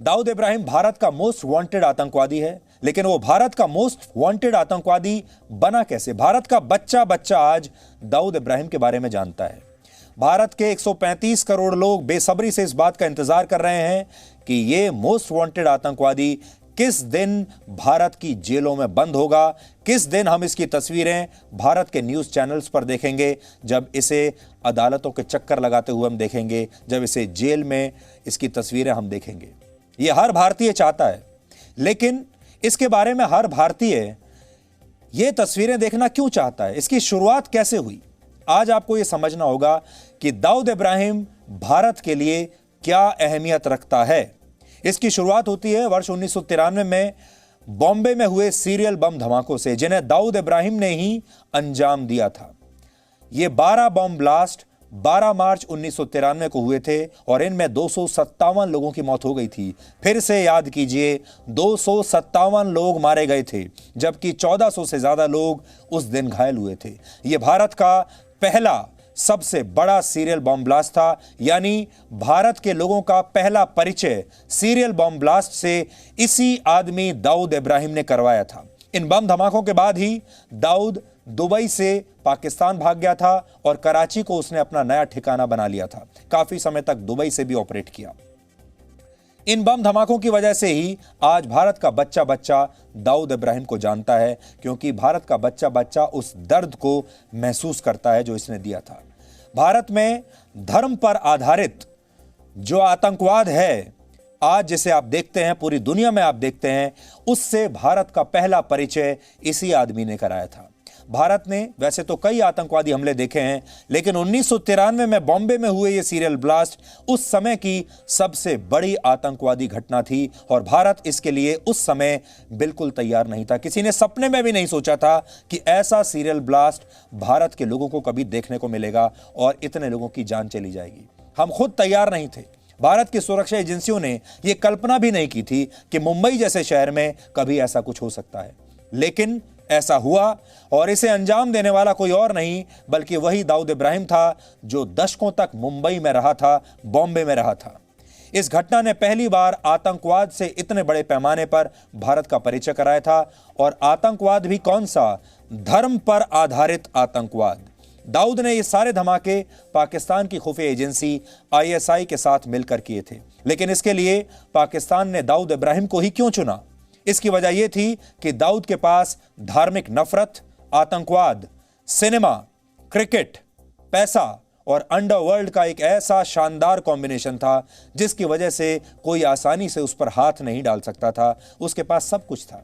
दाऊद इब्राहिम भारत का most wanted आतंकवादी है, लेकिन वो भारत का मोस्ट वांटेड आतंकवादी बना कैसे? भारत का बच्चा बच्चा आज दाऊद इब्राहिम के बारे में जानता है। भारत के 135 करोड़ लोग बेसब्री से इस बात का इंतजार कर रहे हैं कि ये मोस्ट वांटेड आतंकवादी किस दिन भारत की जेलों में बंद होगा, किस दिन हम इसकी तस्वीरें भारत के न्यूज चैनल्स पर देखेंगे, जब इसे अदालतों के चक्कर लगाते हुए हम देखेंगे, जब इसे जेल में इसकी तस्वीरें हम देखेंगे। ये हर भारतीय चाहता है, लेकिन इसके बारे में हर भारतीय ये तस्वीरें देखना क्यों चाहता है? इसकी शुरुआत कैसे हुई? आज आपको यह समझना होगा कि दाऊद इब्राहिम भारत के लिए क्या अहमियत रखता है। इसकी शुरुआत होती है वर्ष 1993 में बॉम्बे में हुए सीरियल बम धमाकों से, जिन्हें दाऊद इब्राहिम ने ही अंजाम दिया था। ये 12 बम ब्लास्ट 12 मार्च 1993 को हुए थे और इनमें 257 लोगों की मौत हो गई थी। फिर से याद कीजिए, 257 लोग मारे गए थे, जबकि 1400 से ज्यादा लोग उस दिन घायल हुए थे। यह भारत का पहला सबसे बड़ा सीरियल बम ब्लास्ट था, यानी भारत के लोगों का पहला परिचय सीरियल बम ब्लास्ट से इसी आदमी दाऊद इब्राहिम ने करवाया था। इन बम धमाकों के बाद ही दाऊद दुबई से पाकिस्तान भाग गया था और कराची को उसने अपना नया ठिकाना बना लिया था। काफी समय तक दुबई से भी ऑपरेट किया। इन बम धमाकों की वजह से ही आज भारत का बच्चा बच्चा दाऊद इब्राहिम को जानता है, क्योंकि भारत का बच्चा बच्चा उस दर्द को महसूस करता है जो इसने दिया था। भारत में धर्म पर आधारित जो आतंकवाद है आज, जिसे आप देखते हैं, पूरी दुनिया में आप देखते हैं, उससे भारत का पहला परिचय इसी आदमी ने कराया था। भारत ने वैसे तो कई आतंकवादी हमले देखे हैं, लेकिन 1993 में बॉम्बे में हुए ये सीरियल ब्लास्ट उस समय की सबसे बड़ी आतंकवादी घटना थी और भारत इसके लिए उस समय बिल्कुल तैयार नहीं था। किसी ने सपने में भी नहीं सोचा था कि ऐसा सीरियल ब्लास्ट भारत के लोगों को कभी देखने को मिलेगा और इतने लोगों की जान चली जाएगी। हम खुद तैयार नहीं थे। भारत की सुरक्षा एजेंसियों ने यह कल्पना भी नहीं की थी कि मुंबई जैसे शहर में कभी ऐसा कुछ हो सकता है, लेकिन ऐसा हुआ और इसे अंजाम देने वाला कोई और नहीं बल्कि वही दाऊद इब्राहिम था जो दशकों तक मुंबई में रहा था, बॉम्बे में रहा था। इस घटना ने पहली बार आतंकवाद से इतने बड़े पैमाने पर भारत का परिचय कराया था। और आतंकवाद भी कौन सा? धर्म पर आधारित आतंकवाद। दाऊद ने ये सारे धमाके पाकिस्तान की खुफिया एजेंसी ISI के साथ मिलकर किए थे, लेकिन इसके लिए पाकिस्तान ने दाऊद इब्राहिम को ही क्यों चुना? इसकी वजह यह थी कि दाऊद के पास धार्मिक नफरत, आतंकवाद, सिनेमा, क्रिकेट, पैसा और अंडरवर्ल्ड का एक ऐसा शानदार कॉम्बिनेशन था जिसकी वजह से कोई आसानी से उस पर हाथ नहीं डाल सकता था। उसके पास सब कुछ था।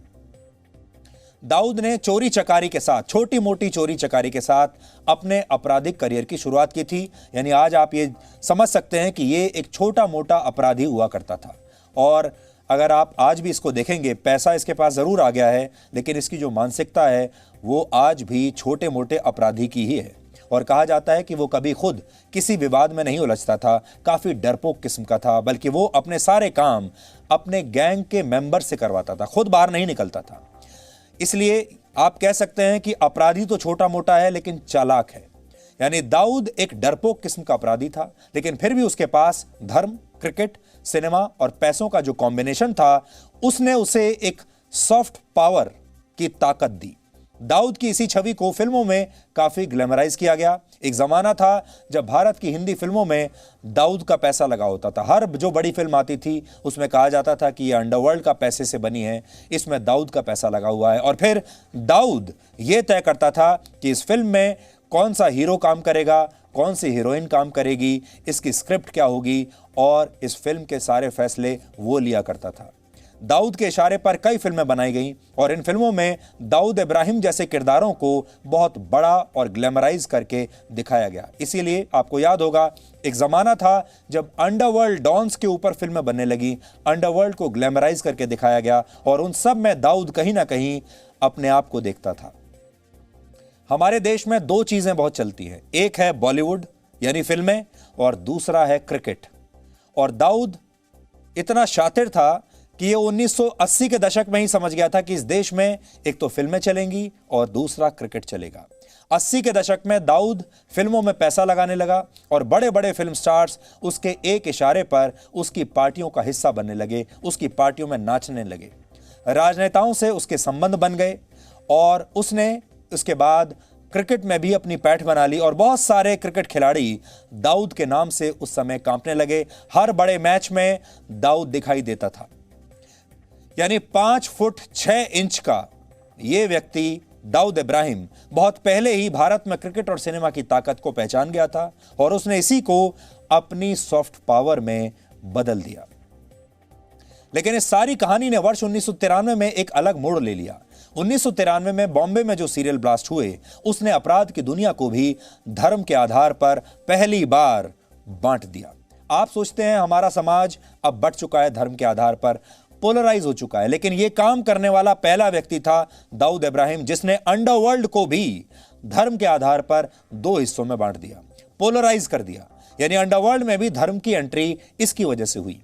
दाऊद ने चोरी चकारी के साथ, छोटी मोटी चोरी चकारी के साथ अपने आपराधिक करियर की शुरुआत की थी। यानी आज आप ये समझ सकते हैं कि ये एक छोटा मोटा अपराधी हुआ करता था। और अगर आप आज भी इसको देखेंगे, पैसा इसके पास जरूर आ गया है, लेकिन इसकी जो मानसिकता है वो आज भी छोटे मोटे अपराधी की ही है। और कहा जाता है कि वो कभी खुद किसी विवाद में नहीं उलझता था, काफी डरपोक किस्म का था, बल्कि वो अपने सारे काम अपने गैंग के मेंबर से करवाता था, खुद बाहर नहीं निकलता था। इसलिए आप कह सकते हैं कि अपराधी तो छोटा मोटा है लेकिन चालाक है। यानी दाऊद एक डरपोक किस्म का अपराधी था, लेकिन फिर भी उसके पास धर्म, क्रिकेट, सिनेमा और पैसों का जो कॉम्बिनेशन था उसने उसे एक सॉफ्ट पावर की ताकत दी। दाऊद की इसी छवि को फिल्मों में काफी ग्लैमराइज किया गया। एक जमाना था जब भारत की हिंदी फिल्मों में दाऊद का पैसा लगा होता था। हर जो बड़ी फिल्म आती थी उसमें कहा जाता था कि ये अंडरवर्ल्ड का पैसे से बनी है, इसमें दाऊद का पैसा लगा हुआ है। और फिर दाऊद ये तय करता था कि इस फिल्म में कौन सा हीरो काम करेगा, कौन सी हीरोइन काम करेगी, इसकी स्क्रिप्ट क्या होगी, और इस फिल्म के सारे फैसले वो लिया करता था। दाऊद के इशारे पर कई फिल्में बनाई गईं और इन फिल्मों में दाऊद इब्राहिम जैसे किरदारों को बहुत बड़ा और ग्लैमराइज करके दिखाया गया। इसीलिए आपको याद होगा, एक जमाना था जब अंडरवर्ल्ड डॉन्स के ऊपर फिल्में बनने लगी, अंडरवर्ल्ड को ग्लैमराइज करके दिखाया गया और उन सब में दाऊद कहीं ना कहीं अपने आप को देखता था। हमारे देश में दो चीजें बहुत चलती हैं, एक है बॉलीवुड यानी फिल्में और दूसरा है क्रिकेट। और दाऊद इतना शातिर था कि ये 1980 के दशक में ही समझ गया था कि इस देश में एक तो फिल्में चलेंगी और दूसरा क्रिकेट चलेगा। 80 के दशक में दाऊद फिल्मों में पैसा लगाने लगा और बड़े बड़े फिल्म स्टार्स उसके एक इशारे पर उसकी पार्टियों का हिस्सा बनने लगे, उसकी पार्टियों में नाचने लगे। राजनेताओं से उसके संबंध बन गए और उसने उसके बाद क्रिकेट में भी अपनी पैठ बना ली और बहुत सारे क्रिकेट खिलाड़ी दाऊद के नाम से उस समय कांपने लगे। हर बड़े मैच में दाऊद दिखाई देता था। यानी 5 फुट 6 इंच का यह व्यक्ति दाऊद इब्राहिम बहुत पहले ही भारत में क्रिकेट और सिनेमा की ताकत को पहचान गया था और उसने इसी को अपनी सॉफ्ट पावर में बदल दिया। लेकिन इस सारी कहानी ने वर्ष 1993 में एक अलग मोड़ ले लिया। 1993 में बॉम्बे में जो सीरियल ब्लास्ट हुए उसने अपराध की दुनिया को भी धर्म के आधार पर पहली बार बांट दिया। आप सोचते हैं हमारा समाज अब बंट चुका है, धर्म के आधार पर पोलराइज हो चुका है, लेकिन यह काम करने वाला पहला व्यक्ति था दाऊद इब्राहिम, जिसने अंडरवर्ल्ड को भी धर्म के आधार पर 2 हिस्सों में बांट दिया, पोलराइज कर दिया। यानी अंडरवर्ल्ड में भी धर्म की एंट्री इसकी वजह से हुई।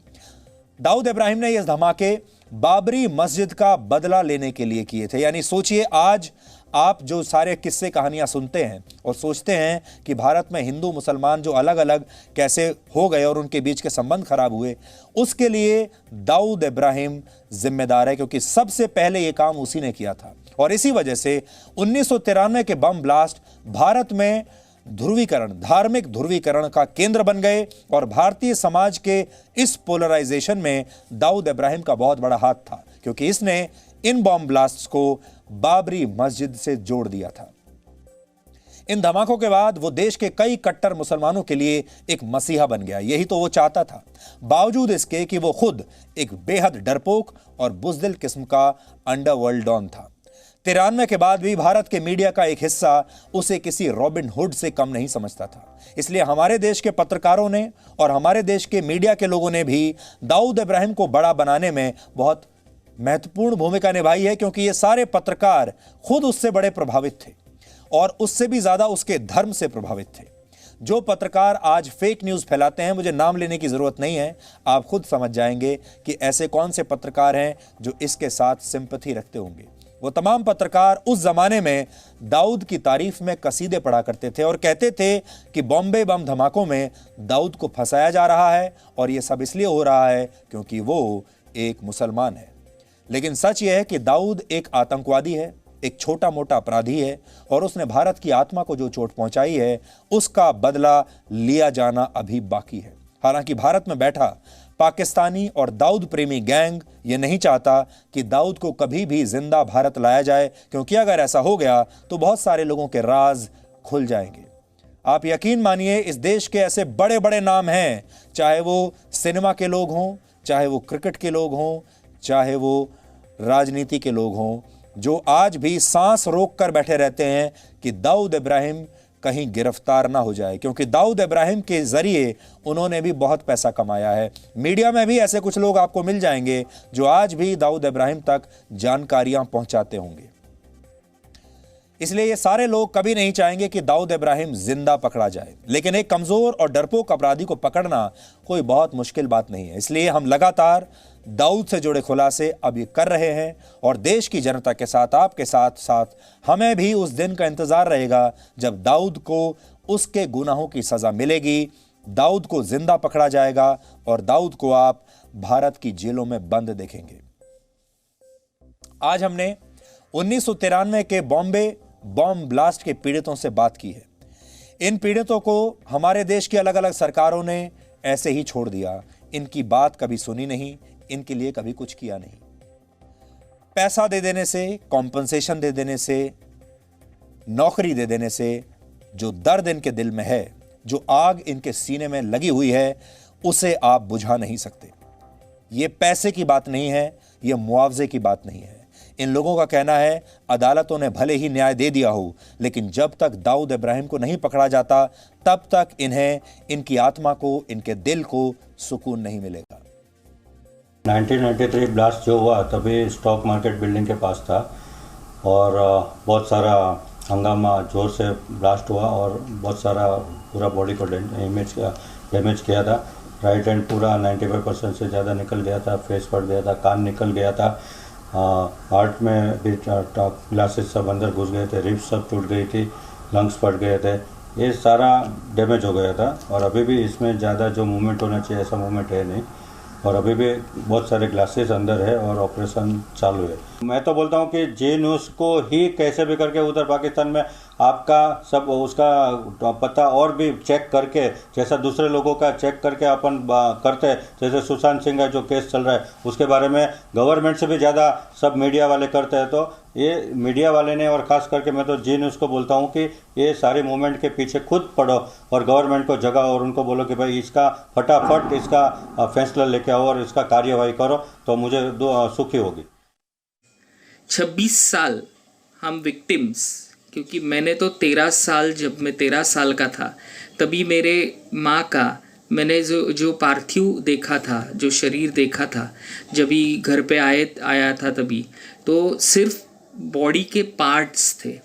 दाऊद इब्राहिम ने यह धमाके बाबरी मस्जिद का बदला लेने के लिए किए थे। यानी सोचिए, आज आप जो सारे किस्से कहानियां सुनते हैं और सोचते हैं कि भारत में हिंदू मुसलमान जो अलग अलग कैसे हो गए और उनके बीच के संबंध खराब हुए, उसके लिए दाऊद इब्राहिम जिम्मेदार है, क्योंकि सबसे पहले यह काम उसी ने किया था। और इसी वजह से 1993 के बम ब्लास्ट भारत में ध्रुवीकरण, धार्मिक ध्रुवीकरण का केंद्र बन गए और भारतीय समाज के इस पोलराइजेशन में दाऊद इब्राहिम का बहुत बड़ा हाथ था, क्योंकि इसने इन बॉम्ब ब्लास्ट्स को बाबरी मस्जिद से जोड़ दिया था। इन धमाकों के बाद वो देश के कई कट्टर मुसलमानों के लिए एक मसीहा बन गया। यही तो वो चाहता था, बावजूद इसके कि वो खुद एक बेहद डरपोक और बुज़दिल किस्म का अंडरवर्ल्ड डॉन था। 93 के बाद भी भारत के मीडिया का एक हिस्सा उसे किसी रॉबिन हुड से कम नहीं समझता था। इसलिए हमारे देश के पत्रकारों ने और हमारे देश के मीडिया के लोगों ने भी दाऊद इब्राहिम को बड़ा बनाने में बहुत महत्वपूर्ण भूमिका निभाई है, क्योंकि ये सारे पत्रकार खुद उससे बड़े प्रभावित थे और उससे भी ज्यादा उसके धर्म से प्रभावित थे। जो पत्रकार आज फेक न्यूज फैलाते हैं, मुझे नाम लेने की जरूरत नहीं है, आप खुद समझ जाएंगे कि ऐसे कौन से पत्रकार हैं जो इसके साथ सिंपैथी रखते होंगे। वो तमाम पत्रकार उस जमाने में दाऊद की तारीफ में कसीदे पढ़ा करते थे और कहते थे कि बॉम्बे बम धमाकों में दाऊद को फंसाया जा रहा है और यह सब इसलिए हो रहा है क्योंकि वो एक मुसलमान है। लेकिन सच यह है कि दाऊद एक आतंकवादी है, एक छोटा मोटा अपराधी है और उसने भारत की आत्मा को जो चोट पहुंचाई है उसका बदला लिया जाना अभी बाकी है। हालांकि भारत में बैठा पाकिस्तानी और दाऊद प्रेमी गैंग ये नहीं चाहता कि दाऊद को कभी भी जिंदा भारत लाया जाए, क्योंकि अगर ऐसा हो गया तो बहुत सारे लोगों के राज खुल जाएंगे। आप यकीन मानिए, इस देश के ऐसे बड़े बड़े नाम हैं, चाहे वो सिनेमा के लोग हों, चाहे वो क्रिकेट के लोग हों, चाहे वो राजनीति के लोग हों, जो आज भी सांस रोक कर बैठे रहते हैं कि दाऊद इब्राहिम कहीं गिरफ्तार ना हो जाए, क्योंकि दाऊद इब्राहिम के जरिए उन्होंने भी बहुत पैसा कमाया है। मीडिया में भी ऐसे कुछ लोग आपको मिल जाएंगे जो आज भी दाऊद इब्राहिम तक जानकारियां पहुंचाते होंगे। इसलिए ये सारे लोग कभी नहीं चाहेंगे कि दाऊद इब्राहिम जिंदा पकड़ा जाए, लेकिन एक कमजोर और डरपोक अपराधी को पकड़ना कोई बहुत मुश्किल बात नहीं है। इसलिए हम लगातार दाऊद से जुड़े खुलासे अब ये कर रहे हैं और देश की जनता के साथ, आपके साथ साथ हमें भी उस दिन का इंतजार रहेगा जब दाऊद को उसके गुनाहों की सजा मिलेगी, दाऊद को जिंदा पकड़ा जाएगा और दाऊद को आप भारत की जेलों में बंद देखेंगे। आज हमने 1993 के बॉम्बे बॉम्ब ब्लास्ट के पीड़ितों से बात की है। इन पीड़ितों को हमारे देश की अलग अलग सरकारों ने ऐसे ही छोड़ दिया, इनकी बात कभी सुनी नहीं, इनके लिए कभी कुछ किया नहीं। पैसा दे देने से, कॉम्पनसेशन दे देने से, नौकरी दे देने से जो दर्द इनके दिल में है, जो आग इनके सीने में लगी हुई है, उसे आप बुझा नहीं सकते। ये पैसे की बात नहीं है, ये मुआवजे की बात नहीं है। इन लोगों का कहना है अदालतों ने भले ही न्याय दे दिया हो, लेकिन जब तक दाऊद इब्राहिम को नहीं पकड़ा जाता तब तक इन्हें, इनकी आत्मा को, इनके दिल को सुकून नहीं मिलेगा। 1993 ब्लास्ट जो हुआ तभी स्टॉक मार्केट बिल्डिंग के पास था और बहुत सारा हंगामा, जोर से ब्लास्ट हुआ और बहुत सारा पूरा बॉडी को डैमेज किया था। राइट हैंड पूरा 95% से ज़्यादा निकल गया था, फेस फट गया था, कान निकल गया था, हार्ट में भी ग्लासेस सब अंदर घुस गए थे, रिब्स सब टूट गई थी, लंग्स फट गए थे, ये सारा डैमेज हो गया था। और अभी भी इसमें ज़्यादा जो मूवमेंट होना चाहिए ऐसा मूवमेंट है नहीं, और अभी भी बहुत सारे ग्लासेस अंदर है और ऑपरेशन चालू है। मैं तो बोलता हूँ कि जे न्यूज़ को ही कैसे भी करके उधर पाकिस्तान में आपका सब उसका पता और भी चेक करके, जैसा दूसरे लोगों का चेक करके अपन करते हैं, जैसे सुशांत सिंह का जो केस चल रहा है उसके बारे में गवर्नमेंट से भी ज़्यादा सब मीडिया वाले करते हैं। तो ये मीडिया वाले ने, और ख़ास करके मैं तो जी न्यूज़ को बोलता हूँ कि ये सारे मूवमेंट के पीछे खुद पढ़ो और गवर्नमेंट को जगाओ और उनको बोलो कि भाई इसका फटाफट इसका फैसला लेके आओ और इसका कार्यवाही करो, तो मुझे सुखी होगी। 26 साल हम विक्टिम्स, क्योंकि मैंने तो 13 साल, जब मैं 13 साल का था तभी मेरे माँ का मैंने जो पार्थिव देखा था, जो शरीर देखा था, जब ही घर पे आया था तभी तो सिर्फ बॉडी के पार्ट्स थे।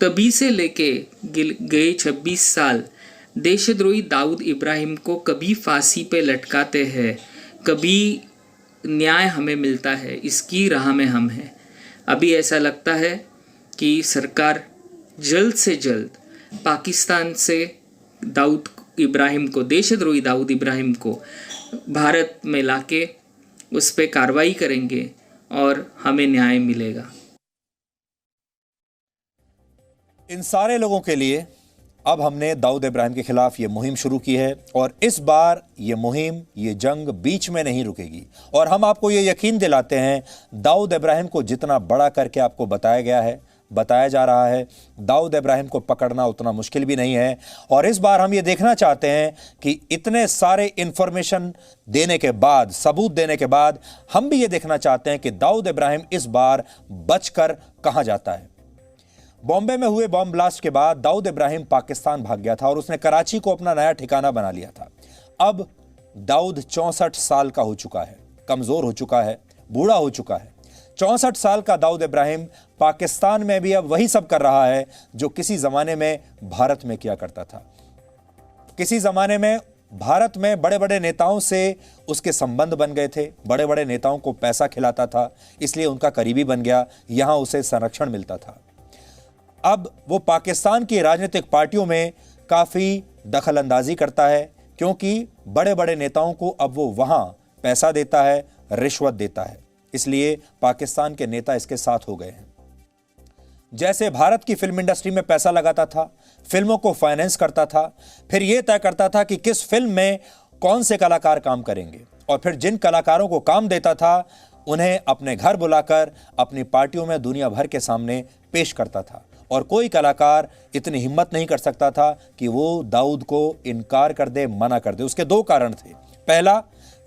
तभी से लेके गए 26 साल देशद्रोही दाऊद इब्राहिम को कभी फांसी पे लटकाते हैं, कभी न्याय हमें मिलता है, इसकी राह में हम हैं। अभी ऐसा लगता है कि सरकार जल्द से जल्द पाकिस्तान से दाऊद इब्राहिम को, देशद्रोही दाऊद इब्राहिम को भारत में लाके उस पर कार्रवाई करेंगे और हमें न्याय मिलेगा। इन सारे लोगों के लिए अब हमने दाऊद इब्राहिम के खिलाफ ये मुहिम शुरू की है, और इस बार ये मुहिम, ये जंग बीच में नहीं रुकेगी। और हम आपको ये यकीन दिलाते हैं, दाऊद इब्राहिम को जितना बड़ा करके आपको बताया जा रहा है, दाऊद इब्राहिम को पकड़ना उतना मुश्किल भी नहीं है। और इस बार हम ये देखना चाहते हैं कि इतने सारे इंफॉर्मेशन देने के बाद, सबूत देने के बाद, हम भी ये देखना चाहते हैं कि दाऊद इब्राहिम इस बार बचकर कहां जाता है। बॉम्बे में हुए बॉम्ब ब्लास्ट के बाद दाऊद इब्राहिम पाकिस्तान भाग गया था और उसने कराची को अपना नया ठिकाना बना लिया था। अब दाऊद 64 साल का हो चुका है, कमजोर हो चुका है, बूढ़ा हो चुका है। 64 साल का दाऊद इब्राहिम पाकिस्तान में भी अब वही सब कर रहा है जो किसी जमाने में भारत में किया करता था। किसी जमाने में भारत में बड़े बड़े नेताओं से उसके संबंध बन गए थे, बड़े बड़े नेताओं को पैसा खिलाता था, इसलिए उनका करीबी बन गया, यहां उसे संरक्षण मिलता था। अब वो पाकिस्तान की राजनीतिक पार्टियों में काफ़ी दखल अंदाजी करता है, क्योंकि बड़े बड़े नेताओं को अब वो वहाँ पैसा देता है, रिश्वत देता है, इसलिए पाकिस्तान के नेता इसके साथ हो गए हैं। जैसे भारत की फिल्म इंडस्ट्री में पैसा लगाता था, फिल्मों को फाइनेंस करता था, फिर यह तय करता था कि किस फिल्म में कौन से कलाकार काम करेंगे, और फिर जिन कलाकारों को काम देता था उन्हें अपने घर बुलाकर अपनी पार्टियों में दुनिया भर के सामने पेश करता था। और कोई कलाकार इतनी हिम्मत नहीं कर सकता था कि वो दाऊद को इनकार कर दे, मना कर दे। उसके दो कारण थे। पहला,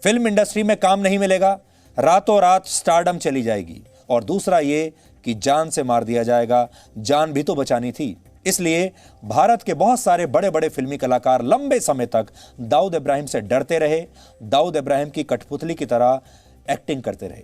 फिल्म इंडस्ट्री में काम नहीं मिलेगा, रातों रात स्टारडम चली जाएगी, और दूसरा ये कि जान से मार दिया जाएगा, जान भी तो बचानी थी। इसलिए भारत के बहुत सारे बड़े बड़े फिल्मी कलाकार लंबे समय तक दाऊद इब्राहिम से डरते रहे, दाऊद इब्राहिम की कठपुतली की तरह एक्टिंग करते रहे।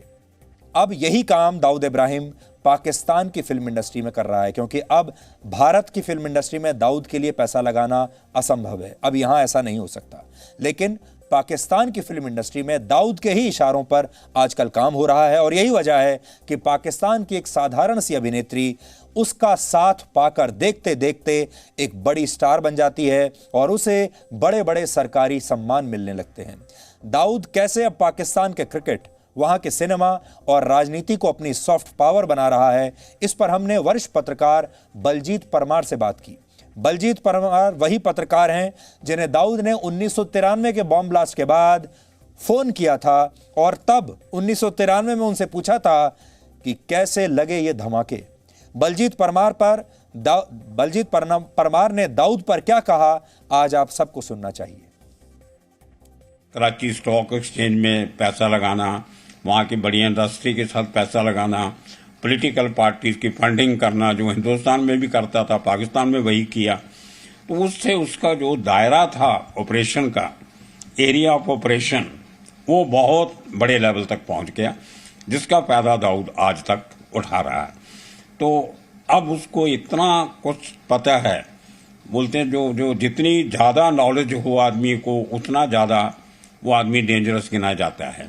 अब यही काम दाऊद इब्राहिम पाकिस्तान की फिल्म इंडस्ट्री में कर रहा है, क्योंकि अब भारत की फिल्म इंडस्ट्री में दाऊद के लिए पैसा लगाना असंभव है, अब यहां ऐसा नहीं हो सकता। लेकिन पाकिस्तान की फिल्म इंडस्ट्री में दाऊद के ही इशारों पर आजकल काम हो रहा है, और यही वजह है कि पाकिस्तान की एक साधारण सी अभिनेत्री उसका साथ पाकर देखते देखते एक बड़ी स्टार बन जाती है और उसे बड़े बड़े सरकारी सम्मान मिलने लगते हैं। दाऊद कैसे अब पाकिस्तान के क्रिकेट, वहां के सिनेमा और राजनीति को अपनी सॉफ्ट पावर बना रहा है, इस पर हमने वरिष्ठ पत्रकार बलजीत परमार से बात की। बलजीत परमार वही पत्रकार हैं जिन्हें दाऊद ने 1993 के बॉम्ब ब्लास्ट के बाद फोन किया था, और तब 1993 में उनसे पूछा था कि कैसे लगे ये धमाके। बलजीत परमार ने दाऊद पर क्या कहा, आज आप सबको सुनना चाहिए। कराची स्टॉक एक्सचेंज में पैसा लगाना, वहाँ की बड़ी इंडस्ट्री के साथ पैसा लगाना, पॉलिटिकल पार्टीज की फंडिंग करना, जो हिंदुस्तान में भी करता था पाकिस्तान में वही किया, तो उससे उसका जो दायरा था ऑपरेशन का, एरिया ऑफ ऑपरेशन, वो बहुत बड़े लेवल तक पहुंच गया, जिसका फायदा दाऊद आज तक उठा रहा है। तो अब उसको इतना कुछ पता है, बोलते हैं जो जितनी ज़्यादा नॉलेज हो आदमी को उतना ज़्यादा वो आदमी डेंजरस गिना जाता है।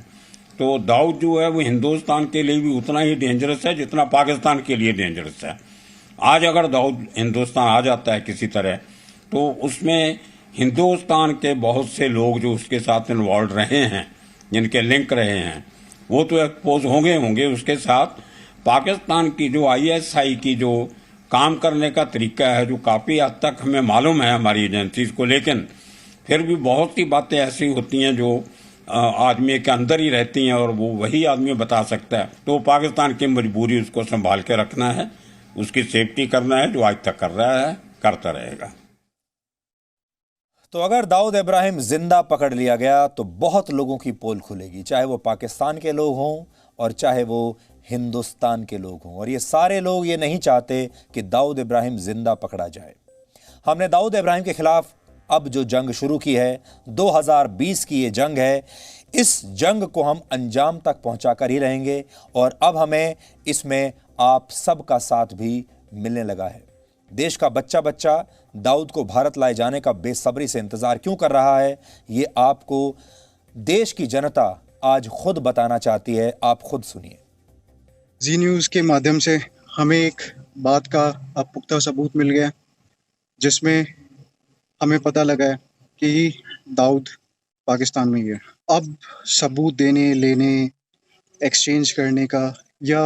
तो दाऊद जो है वो हिंदुस्तान के लिए भी उतना ही डेंजरस है जितना पाकिस्तान के लिए डेंजरस है। आज अगर दाऊद हिंदुस्तान आ जाता है किसी तरह, तो उसमें हिंदुस्तान के बहुत से लोग जो उसके साथ इन्वॉल्व रहे हैं, जिनके लिंक रहे हैं, वो तो एक्सपोज होंगे। उसके साथ पाकिस्तान की जो ISI की जो काम करने का तरीका है, जो काफ़ी हद तक हमें मालूम है हमारी एजेंसीज को, लेकिन फिर भी बहुत सी बातें ऐसी होती हैं जो आदमी के अंदर ही रहती हैं और वो वही आदमी बता सकता है। तो पाकिस्तान की मजबूरी उसको संभाल के रखना है, उसकी सेफ्टी करना है, जो आज तक कर रहा है, करता रहेगा। तो अगर दाऊद इब्राहिम जिंदा पकड़ लिया गया तो बहुत लोगों की पोल खुलेगी, चाहे वो पाकिस्तान के लोग हों और चाहे वो हिंदुस्तान के लोग हों। और ये सारे लोग ये नहीं चाहते कि दाऊद इब्राहिम जिंदा पकड़ा जाए। हमने दाऊद इब्राहिम के खिलाफ अब जो जंग शुरू की है, 2020 की ये जंग है, इस जंग को हम अंजाम तक पहुंचाकर ही रहेंगे। और अब हमें इसमें आप सबका साथ भी मिलने लगा है। देश का बच्चा बच्चा दाऊद को भारत लाए जाने का बेसब्री से इंतजार क्यों कर रहा है, ये आपको देश की जनता आज खुद बताना चाहती है। आप खुद सुनिए। जी न्यूज़ के माध्यम से हमें एक बात का अब पुख्ता सबूत मिल गया, जिसमें हमें पता लगा है कि दाऊद पाकिस्तान में ही है। अब सबूत देने, लेने, एक्सचेंज करने का या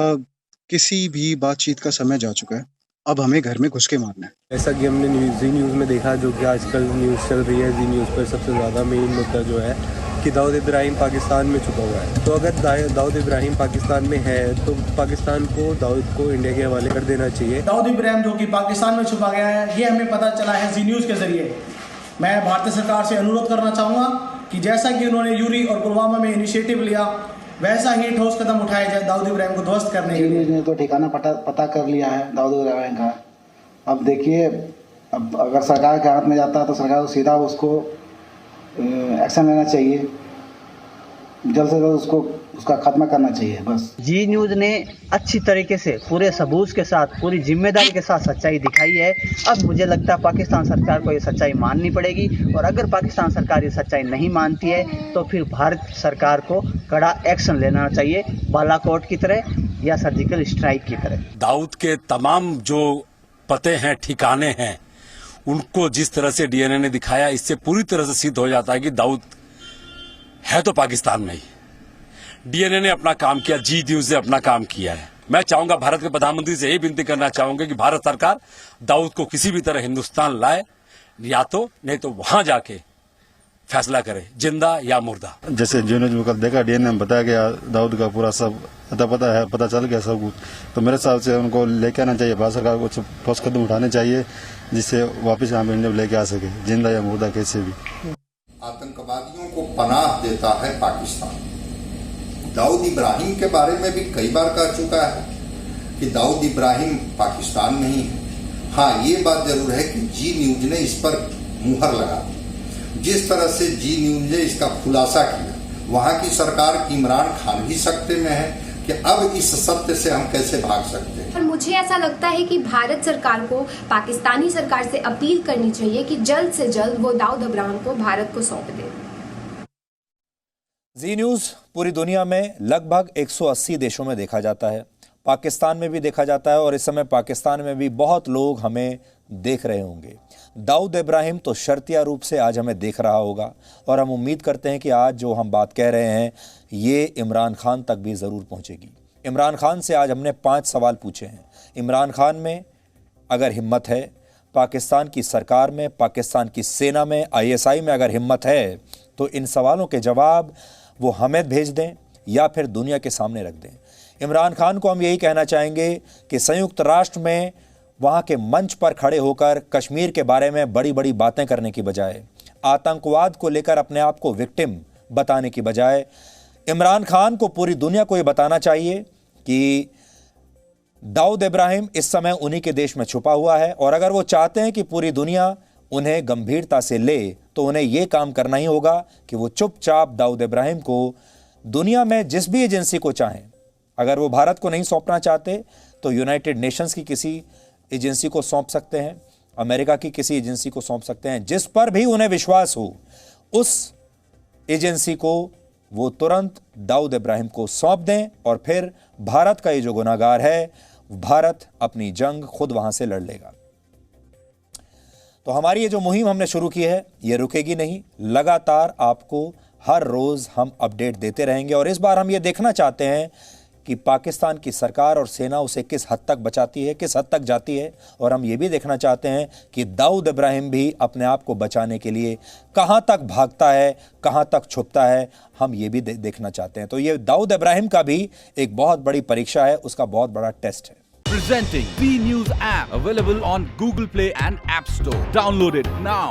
किसी भी बातचीत का समय जा चुका है। अब हमें घर में घुस के मारना है। जैसा कि हमने जी न्यूज़ में देखा, जो कि आजकल न्यूज़ चल रही है, जी न्यूज़ पर सबसे ज़्यादा मेन मुद्दा जो है कि दाऊद इब्राहिम पाकिस्तान में छुपा हुआ है। तो अगर दाऊद इब्राहिम पाकिस्तान में है तो पाकिस्तान को दाऊद को इंडिया के हवाले कर देना चाहिए। दाऊद इब्राहिम जो कि पाकिस्तान में छुपा गया है, ये हमें पता चला है जी न्यूज़ के ज़रिए। मैं भारतीय सरकार से अनुरोध करना चाहूँगा कि जैसा कि उन्होंने यूरी और पुलवामा में इनिशिएटिव लिया, वैसा ही ठोस कदम उठाया जाए दाऊद इब्राहिम को ध्वस्त करने के लिए। ने तो ठिकाना पता कर लिया है दाऊद इब्राहिम का। अब देखिए, अब अगर सरकार के हाथ में जाता है तो सरकार को सीधा उसको एक्शन लेना चाहिए, जल्द से जल्द उसका खात्मा करना चाहिए बस। जी न्यूज़ ने अच्छी तरीके से पूरे सबूत के साथ, पूरी जिम्मेदारी के साथ सच्चाई दिखाई है। अब मुझे लगता है पाकिस्तान सरकार को ये सच्चाई माननी पड़ेगी, और अगर पाकिस्तान सरकार ये सच्चाई नहीं मानती है तो फिर भारत सरकार को कड़ा एक्शन लेना चाहिए, बालाकोट की तरह या सर्जिकल स्ट्राइक की तरह। दाऊद के तमाम जो पते हैं, ठिकाने हैं, उनको जिस तरह से DNA ने दिखाया, इससे पूरी तरह से सिद्ध हो जाता है कि दाऊद है तो पाकिस्तान में ही। DNA ने अपना काम किया, जी न्यूज़ ने अपना काम किया है। मैं चाहूंगा, भारत के प्रधानमंत्री से यही विनती करना चाहूंगा कि भारत सरकार दाऊद को किसी भी तरह हिंदुस्तान लाए, या तो नहीं तो वहां जाके फैसला करे, जिंदा या मुर्दा। जैसे जी न्यूज़ में कल देखा, DNA में बताया गया दाऊद का पूरा सब पता चल गया सब कुछ। तो मेरे हिसाब से उनको लेके आना चाहिए, भारत सरकार को ठोस कदम उठाने चाहिए, जिससे वापस यहाँ पे इंडिया लेके आ सके, जिंदा या मुर्दा कैसे भी। आतंकवादियों को पनाह देता है पाकिस्तान। दाऊद इब्राहिम के बारे में भी कई बार कह चुका है कि दाऊद इब्राहिम पाकिस्तान में ही है। हाँ, ये बात जरूर है कि जी न्यूज़ ने इस पर मुहर लगा दी। जिस तरह से जी न्यूज़ ने इसका खुलासा किया, वहां की सरकार इमरान खान भी सकते में है कि अब इस सत्य से हम कैसे भाग सकते हैं। और मुझे ऐसा लगता है कि भारत सरकार को पाकिस्तानी सरकार से अपील करनी चाहिए कि जल्द से जल्द वो दाऊद इब्राहिम को भारत को सौंप दे। जी न्यूज़ पूरी दुनिया में लगभग 180 देशों में देखा जाता है, पाकिस्तान में भी देखा जाता है, और इस समय पाकिस्तान में भी बहुत लोग हमें देख रहे होंगे। दाऊद इब्राहिम तो शर्तिया रूप से आज हमें देख रहा होगा, और हम उम्मीद करते हैं कि आज जो हम बात कह रहे हैं ये इमरान खान तक भी ज़रूर पहुंचेगी। इमरान खान से आज हमने 5 सवाल पूछे हैं। इमरान खान में अगर हिम्मत है, पाकिस्तान की सरकार में, पाकिस्तान की सेना में, ISI में अगर हिम्मत है, तो इन सवालों के जवाब वो हमें भेज दें या फिर दुनिया के सामने रख दें। इमरान खान को हम यही कहना चाहेंगे कि संयुक्त राष्ट्र में वहाँ के मंच पर खड़े होकर कश्मीर के बारे में बड़ी बड़ी बातें करने की बजाय, आतंकवाद को लेकर अपने आप को विक्टिम बताने की बजाय, इमरान खान को पूरी दुनिया को ये बताना चाहिए कि दाऊद इब्राहिम इस समय उन्हीं के देश में छुपा हुआ है, और अगर वो चाहते हैं कि पूरी दुनिया उन्हें गंभीरता से ले, तो उन्हें ये काम करना ही होगा कि वो चुपचाप दाऊद इब्राहिम को दुनिया में जिस भी एजेंसी को चाहें, अगर वो भारत को नहीं सौंपना चाहते तो यूनाइटेड नेशंस की किसी एजेंसी को सौंप सकते हैं, अमेरिका की किसी एजेंसी को सौंप सकते हैं, जिस पर भी उन्हें विश्वास हो, उस एजेंसी को वो तुरंत दाऊद इब्राहिम को सौंप दें और फिर भारत का ये जो गुनाहगार है, भारत अपनी जंग खुद वहां से लड़ लेगा। तो हमारी ये जो मुहिम हमने शुरू की है, ये रुकेगी नहीं। लगातार आपको हर रोज हम अपडेट देते रहेंगे और इस बार हम ये देखना चाहते हैं कि पाकिस्तान की सरकार और सेना उसे किस हद तक बचाती है, किस हद तक जाती है, और हम ये भी देखना चाहते हैं कि दाऊद इब्राहिम भी अपने आप को बचाने के लिए कहां तक भागता है, कहां तक छुपता है, हम ये भी देखना चाहते हैं। तो ये दाऊद इब्राहिम का भी एक बहुत बड़ी परीक्षा है, उसका बहुत बड़ा टेस्ट है। Presenting B News app available on Google Play and App Store. Download it now.